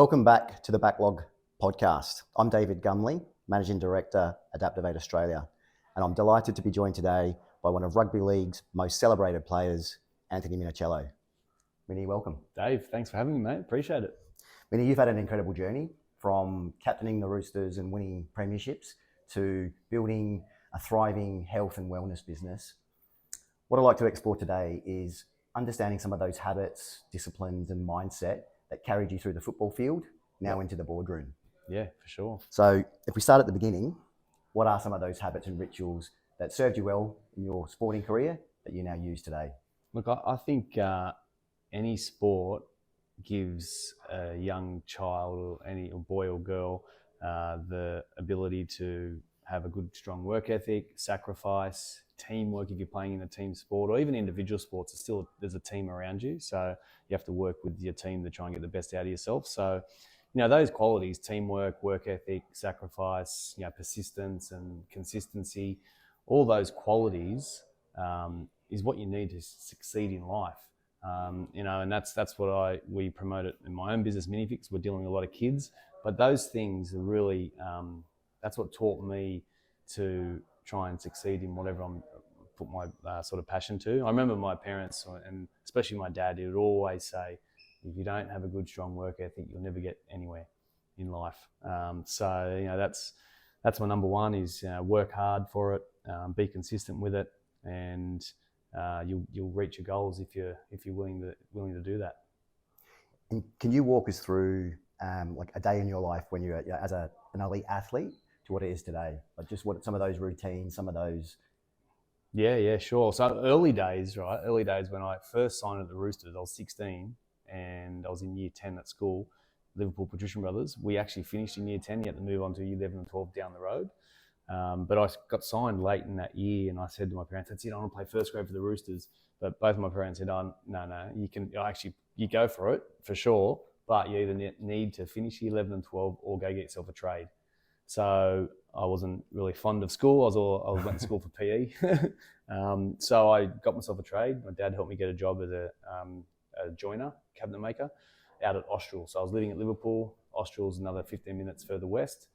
Welcome back to the Backlog Podcast. I'm David Gumley, Managing Director at Adaptivate Australia, and I'm delighted to be joined today by one of rugby league's most celebrated players, Anthony Minichiello. Mini, welcome. Dave, thanks for having me, mate. Appreciate it. Mini, you've had an incredible journey from captaining the Roosters and winning premierships to building a thriving health and wellness business. What I'd like to explore today is understanding some of those habits, disciplines, and mindset that carried you through the football field, now into the boardroom. Yeah, for sure. So if we start at the beginning, what are some of those habits and rituals that served you well in your sporting career that you now use today? Look, I think any sport gives a young child, any boy or girl, the ability to have a good, strong work ethic, sacrifice, teamwork if you're playing in a team sport, or even individual sports. There's a team around you, so you have to work with your team to try and get the best out of yourself. So, those qualities: teamwork, work ethic, sacrifice, persistence and consistency. All those qualities is what you need to succeed in life. And that's what we promote it in my own business, MiniFit. We're dealing with a lot of kids, but those things are really that's what taught me to try and succeed in whatever I'm put my sort of passion to. I remember my parents, and especially my dad, he would always say, if you don't have a good, strong work ethic, you'll never get anywhere in life. That's my number one is work hard for it, be consistent with it, and you'll reach your goals if you're willing to do that. And can you walk us through like a day in your life when you're as an elite athlete to what it is today? Like just what some of those routines, some of those. Yeah, sure. So early days when I first signed at the Roosters, I was 16 and I was in year 10 at school, Liverpool Patrician Brothers. We actually finished in year 10. You had to move on to year 11 and 12 down the road. But I got signed late in that year, and I said to my parents, that's it, I want to play first grade for the Roosters. But both of my parents said, no, you go for it, for sure, but you either need to finish year 11 and 12 or go get yourself a trade. So I wasn't really fond of school. I went to school for PE. So I got myself a trade. My dad helped me get a job as a joiner, cabinet maker, out at Austral. So I was living at Liverpool. Austral's another 15 minutes further west.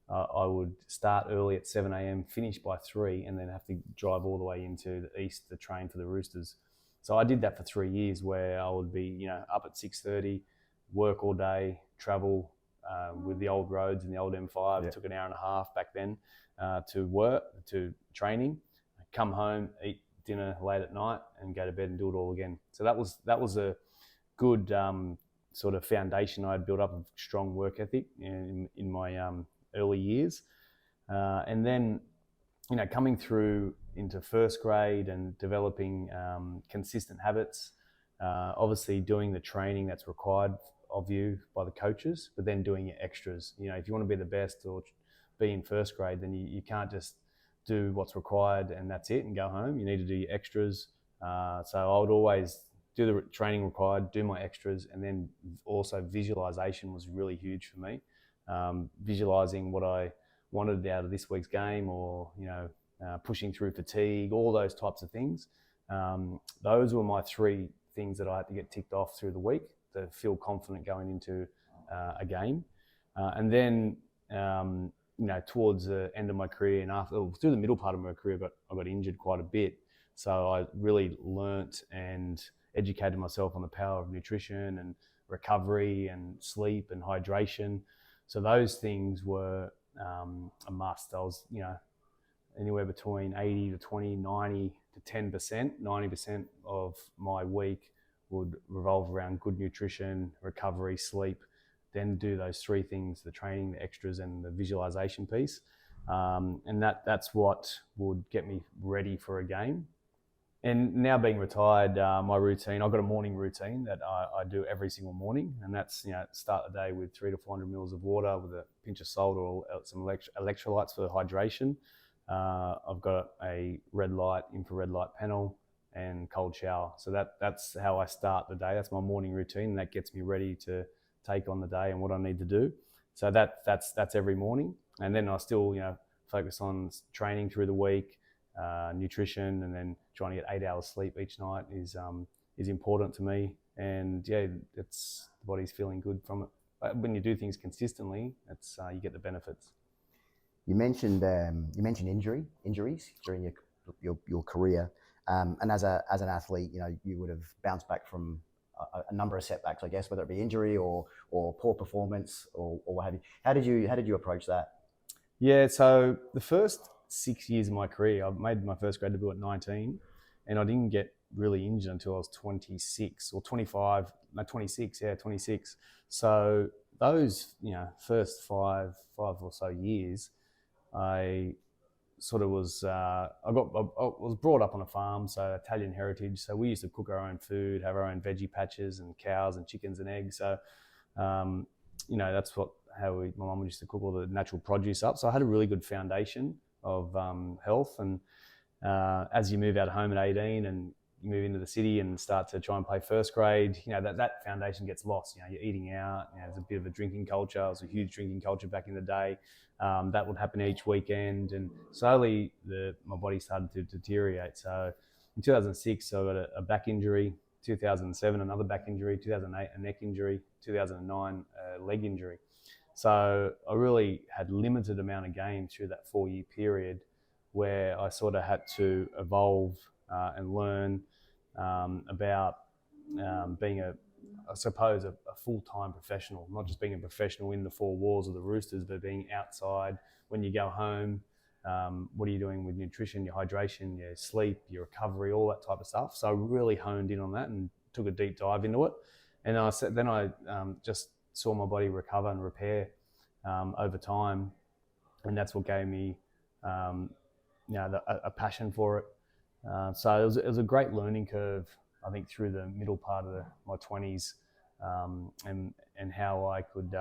I would start early at 7 a.m, finish by 3, and then have to drive all the way into the east to train for the Roosters. So I did that for 3 years, where I would be, up at 6:30, work all day, travel with the old roads and the old M5. Yeah. It took an hour and a half back then to work, to training, come home, eat dinner late at night, and go to bed and do it all again. So that was a good sort of foundation I had built up of strong work ethic in my early years. And then, coming through into first grade and developing consistent habits, obviously doing the training that's required of you by the coaches, but then doing your extras. If you want to be the best or be in first grade, then you can't just do what's required and that's it and go home. You need to do your extras. So I would always do the training required, do my extras, and then also visualization was really huge for me. Visualizing what I wanted out of this week's game, or pushing through fatigue, all those types of things. Those were my 3 things that I had to get ticked off through the week to feel confident going into a game. And then towards the end of my career and through the middle part of my career, I got injured quite a bit. So I really learnt and educated myself on the power of nutrition and recovery and sleep and hydration. So those things were a must. I was, anywhere between 80 to 20, 90 to 10%. 90% of my week would revolve around good nutrition, recovery, sleep, then do those 3 things: the training, the extras, and the visualization piece. And that's what would get me ready for a game. And now being retired, my routine, I've got a morning routine that I do every single morning, and that's, start the day with 300 to 400 mils of water with a pinch of salt or some electrolytes for hydration. I've got a red light, infrared light panel, and cold shower. So that's how I start the day. That's my morning routine, and that gets me ready to take on the day and what I need to do. So that's every morning. And then I still, focus on training through the week, nutrition, and then trying to get 8 hours sleep each night is important to me. And yeah, the body's feeling good from it. when you do things consistently, it's you get the benefits. You mentioned injuries during your career, and as an athlete, you would have bounced back from a number of setbacks, I guess, whether it be injury or poor performance or what have you. How did you approach that? Yeah, so the first 6 years of my career, I made my first grade debut at 19, and I didn't get really injured until I was 26 or 25. No, 26. Yeah, 26. So those first five or so years, I sort of was I was brought up on a farm, so Italian heritage. So we used to cook our own food, have our own veggie patches and cows and chickens and eggs. So that's how my mum used to cook all the natural produce up. So I had a really good foundation of health. And as you move out of home at 18 and you move into the city and start to try and play first grade, that foundation gets lost. You're eating out. There's a bit of a drinking culture. It was a huge drinking culture back in the day. That would happen each weekend, and slowly my body started to deteriorate. So in 2006, I got a back injury. 2007, another back injury. 2008, a neck injury. 2009, a leg injury. So I really had limited amount of games through that 4-year period, where I sort of had to evolve and learn about being a full-time professional, not just being a professional in the four walls of the Roosters, but being outside when you go home. What are you doing with nutrition, your hydration, your sleep, your recovery, all that type of stuff. So I really honed in on that and took a deep dive into it. And I just saw my body recover and repair over time, and that's what gave me a passion for it. So it was a great learning curve, I think, through the middle part of my 20s, and how I could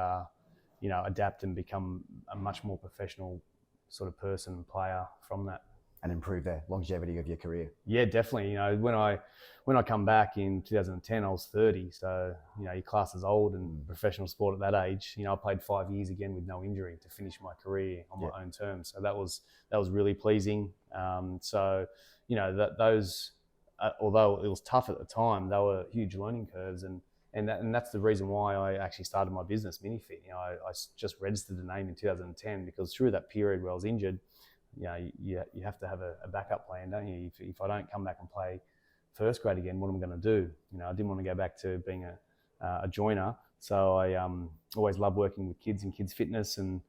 adapt and become a much more professional sort of person and player from that. And improve the longevity of your career. Yeah, definitely. When I come back in 2010, I was 30. So your class is old in professional sport at that age. I played 5 years again with no injury to finish my career on my own terms. So that was really pleasing. Those, although it was tough at the time, they were huge learning curves, and that's the reason why I actually started my business, MiniFit. I just registered the name in 2010 because through that period where I was injured, you have to have a backup plan, don't you? If I don't come back and play first grade again, what am I going to do? I didn't want to go back to being a joiner. So I always loved working with kids and kids fitness, and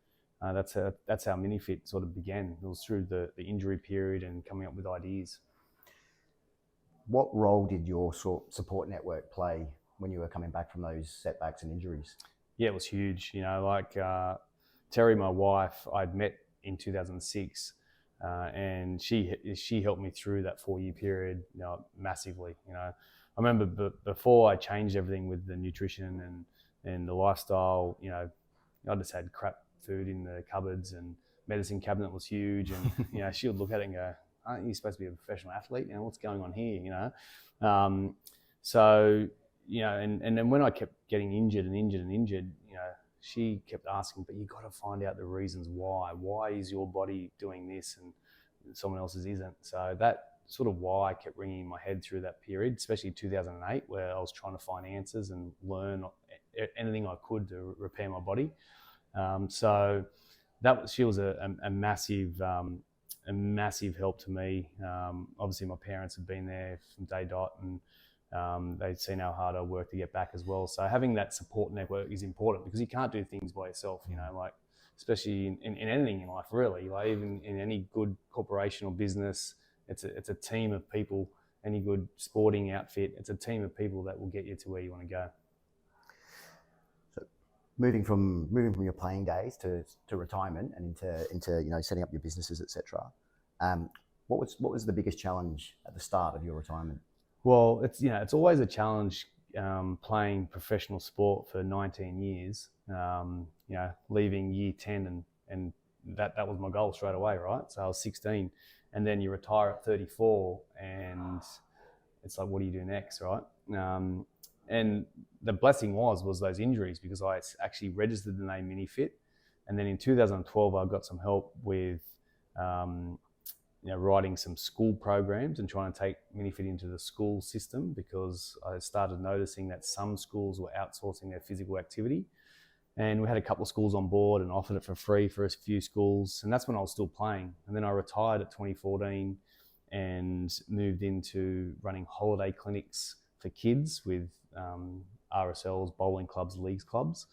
that's how MiniFit sort of began. It was through the injury period and coming up with ideas. What role did your support network play when you were coming back from those setbacks and injuries? Yeah, it was huge. Terry, my wife, I'd met in 2006, and she helped me through that 4-year period, massively. I remember before I changed everything with the nutrition and the lifestyle, I just had crap food in the cupboards, and medicine cabinet was huge, and she would look at it and go, "Aren't you supposed to be a professional athlete? What's going on here?" And then when I kept getting injured, she kept asking, "But you got to find out the reasons why. Why is your body doing this and someone else's isn't?" So that sort of why kept ringing in my head through that period, especially 2008, where I was trying to find answers and learn anything I could to repair my body. She was a massive help to me. Obviously, my parents have been there from day dot, and they've seen how hard I work to get back as well. So having that support network is important, because you can't do things by yourself, especially in anything in life, really. Even in any good corporation or business, it's a team of people. Any good sporting outfit, it's a team of people that will get you to where you want to go. So moving from your playing days to retirement and into setting up your businesses, etc. What was the biggest challenge at the start of your retirement? Well, it's always a challenge playing professional sport for 19 years. Leaving year 10 and that was my goal straight away, right? So I was 16, and then you retire at 34, and it's like, what do you do next, right? And the blessing was those injuries, because I actually registered the name MiniFit, and then in 2012 I got some help with writing some school programs and trying to take MiniFit into the school system, because I started noticing that some schools were outsourcing their physical activity. And we had a couple of schools on board and offered it for free for a few schools. And that's when I was still playing. And then I retired at 2014 and moved into running holiday clinics for kids with RSLs, bowling clubs, leagues clubs.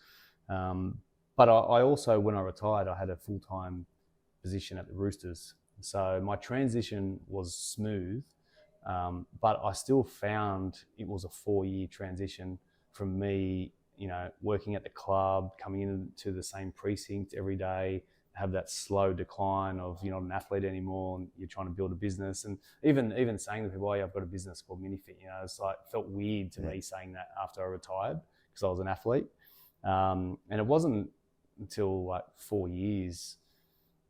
But I also, when I retired, I had a full-time position at the Roosters. So my transition was smooth, but I still found it was a 4-year transition from me, working at the club, coming into the same precinct every day, have that slow decline of you're not an athlete anymore and you're trying to build a business. And even saying to people, oh, yeah, I've got a business called MiniFit, it's like felt weird to me saying that after I retired because I was an athlete. And it wasn't until like 4 years,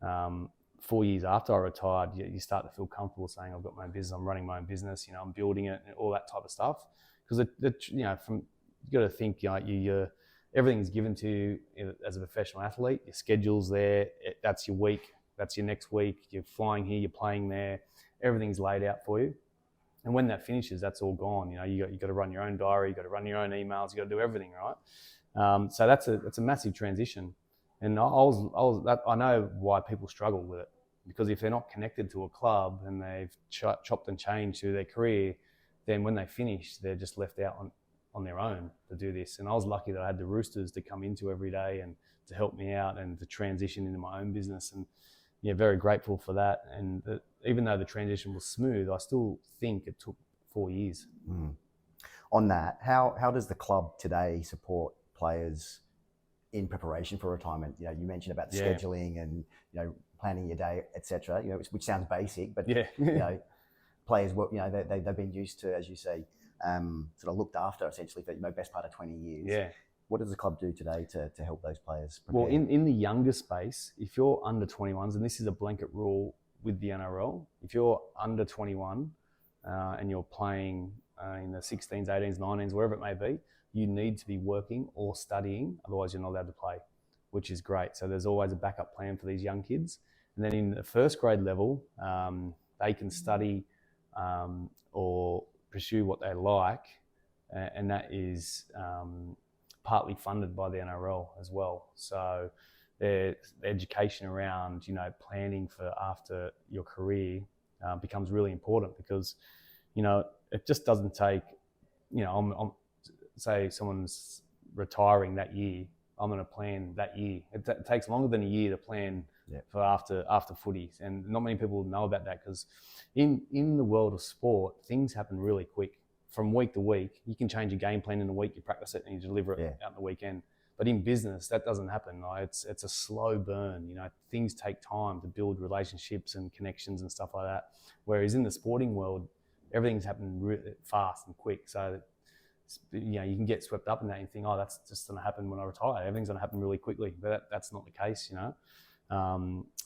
4 years after I retired, you start to feel comfortable saying I've got my own business, I'm running my own business, I'm building it and all that type of stuff. Because you got to think, everything's given to you as a professional athlete. Your schedule's there. That's your week. That's your next week. You're flying here. You're playing there. Everything's laid out for you. And when that finishes, that's all gone. You got to run your own diary. You got to run your own emails. You got to do everything, right? So that's a massive transition. And I know why people struggle with it, because if they're not connected to a club and they've chopped and changed through their career, then when they finish, they're just left out on their own to do this. And I was lucky that I had the Roosters to come into every day and to help me out and to transition into my own business. And very grateful for that. And even though the transition was smooth, I still think it took 4 years. On that, how does the club today support players in preparation for retirement? You mentioned about the scheduling and planning your day, etc. Which sounds basic, but players, they've been used to, as you say, sort of looked after essentially for best part of 20 years. Yeah. What does the club do today to help those players prepare? Well, in the younger space, if you're under 21s, and this is a blanket rule with the NRL, if you're under 21 and you're playing in the 16s, 18s, 19s, wherever it may be, you need to be working or studying, otherwise you're not allowed to play, which is great. So there's always a backup plan for these young kids. And then in the first grade level, they can study or pursue what they like, and that is partly funded by the NRL as well. So the education around planning for after your career becomes really important, because it just doesn't take say someone's retiring that year, I'm going to plan that year. It takes longer than a year to plan for after footy, and not many people know about that, because in the world of sport, things happen really quick. From week to week, you can change your game plan in a week, you practice it and you deliver it out in the weekend. But in business, that doesn't happen. It's a slow burn. Things take time to build relationships and connections and stuff like that. Whereas in the sporting world, everything's happening really fast and quick. So you can get swept up in that and think, oh, that's just going to happen when I retire. Everything's going to happen really quickly, but that's not the case.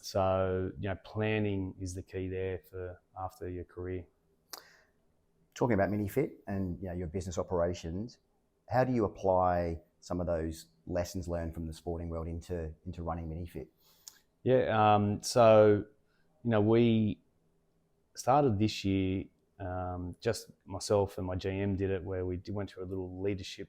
So planning is the key there for after your career. Talking about MiniFit and your business operations, how do you apply some of those lessons learned from the sporting world into running MiniFit? So we started this year. Just myself and my GM did it, where we went through a little leadership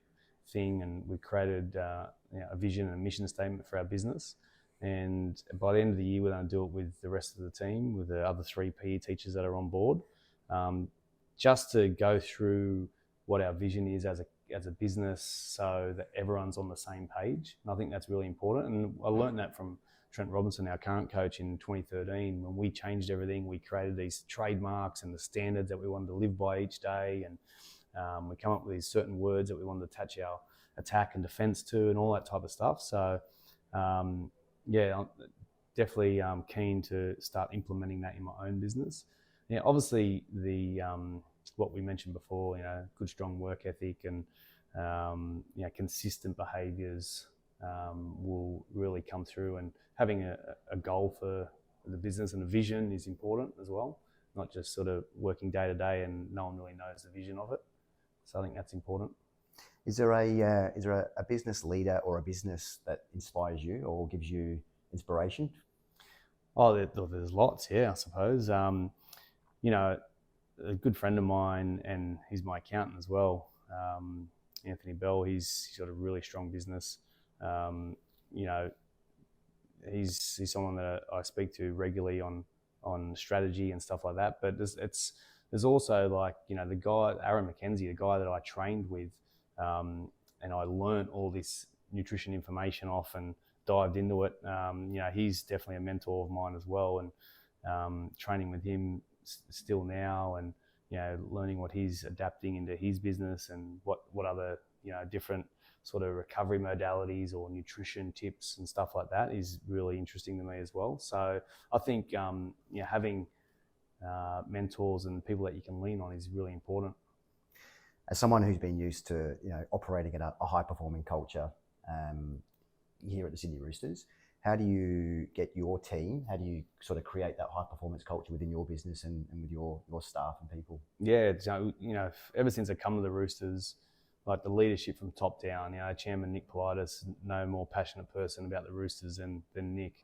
thing, and we created a vision and a mission statement for our business. And by the end of the year, we're going to do it with the rest of the team, with the other 3 PE teachers that are on board, just to go through what our vision is as a business, so that everyone's on the same page. And I think that's really important. And I learned that from Trent Robinson, our current coach, in 2013, when we changed everything. We created these trademarks and the standards that we wanted to live by each day, and we come up with these certain words that we wanted to attach our attack and defence to, and all that type of stuff. So I'm definitely keen to start implementing that in my own business. Obviously the what we mentioned before, good strong work ethic and consistent behaviours will really come through, and having a goal for the business and a vision is important as well, not just sort of working day to day and no one really knows the vision of it. So I think that's important. Is there a business leader or a business that inspires you or gives you inspiration? Oh, there's lots, I suppose. A good friend of mine, and he's my accountant as well, Anthony Bell, he's got a really strong business You know, he's someone that I speak to regularly on strategy and stuff like that. But there's also, like, you know, the guy Aaron McKenzie, the guy that I trained with, and I learned all this nutrition information off and dived into it. You know, he's definitely a mentor of mine as well, and training with him still now, and, you know, learning what he's adapting into his business and what other, you know, different sort of recovery modalities or nutrition tips and stuff like that is really interesting to me as well. So I think, you know, having mentors and people that you can lean on is really important. As someone who's been used to, you know, operating at a high performing culture here at the Sydney Roosters, how do you get your team? How do you sort of create that high performance culture within your business and with your staff and people? Yeah, so, you know, ever since I come to the Roosters, like the leadership from top down, you know, Chairman Nick Politis, no more passionate person about the Roosters than Nick.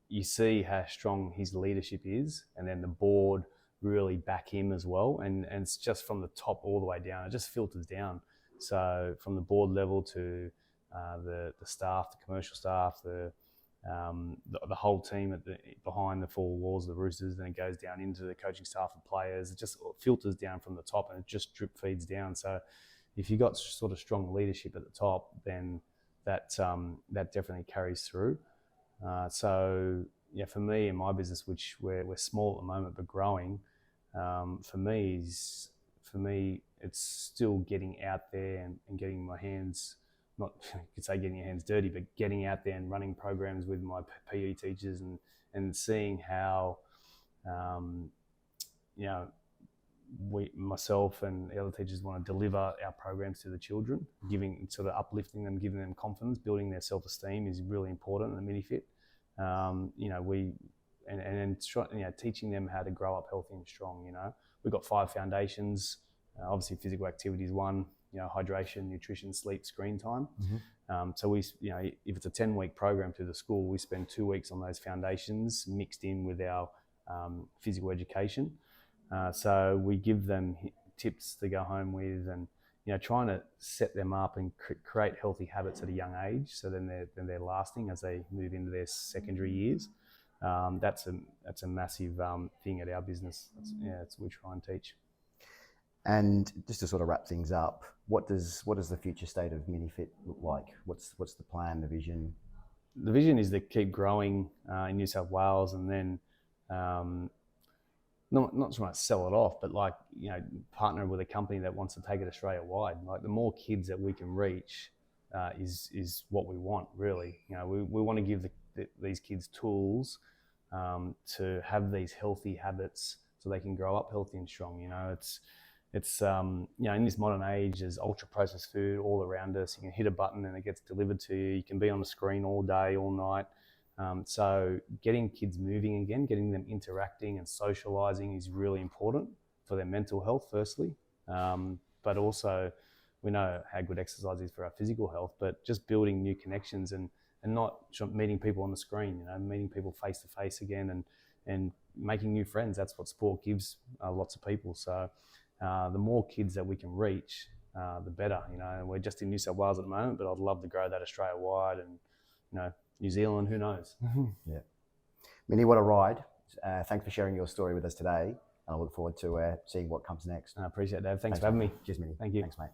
You see how strong his leadership is, and then the board really back him as well. And it's just from the top all the way down. It just filters down. So from the board level to the staff, the commercial staff, the whole team behind the four walls of the Roosters, then it goes down into the coaching staff and players. It just filters down from the top, and it just drip feeds down. So if you've got sort of strong leadership at the top, then that definitely carries through. So yeah, for me in my business, which we're small at the moment but growing, for me it's still getting out there and getting my hands, not, you could say getting your hands dirty, but getting out there and running programs with my PE teachers and seeing how, you know, myself and the other teachers want to deliver our programs to the children, sort of uplifting them, giving them confidence, building their self-esteem is really important in the MiniFit. You know, you know, teaching them how to grow up healthy and strong. You know, we've got 5 foundations. Obviously, physical activity is one. You know, hydration, nutrition, sleep, screen time. Mm-hmm. So we, you know, if it's a 10-week program through the school, we spend 2 weeks on those foundations mixed in with our physical education. So we give them tips to go home with, and, you know, trying to set them up and create healthy habits at a young age, so then they're lasting as they move into their secondary years. That's a massive thing at our business. That's what we try and teach. And just to sort of wrap things up, what does the future state of MiniFit look like? What's the plan, the vision? The vision is to keep growing in New South Wales, and then not trying to sell it off, but, like, you know, partner with a company that wants to take it Australia wide. Like, the more kids that we can reach is what we want, really. You know, we want to give these kids tools to have these healthy habits so they can grow up healthy and strong. You know, it's you know, in this modern age, there's ultra processed food all around us. You can hit a button and it gets delivered to you. You can be on the screen all day, all night. So getting kids moving again, getting them interacting and socializing is really important for their mental health, firstly. But also, we know how good exercise is for our physical health, but just building new connections and not meeting people on the screen, you know, meeting people face to face again and making new friends. That's what sport gives lots of people. So the more kids that we can reach, the better. You know, we're just in New South Wales at the moment, but I'd love to grow that Australia wide, and, you know, New Zealand, who knows? Yeah. Mini, what a ride. Thanks for sharing your story with us today. I look forward to seeing what comes next. I appreciate it, Dave. Thanks for having me. Cheers, Mini. Thank you. Thanks, mate.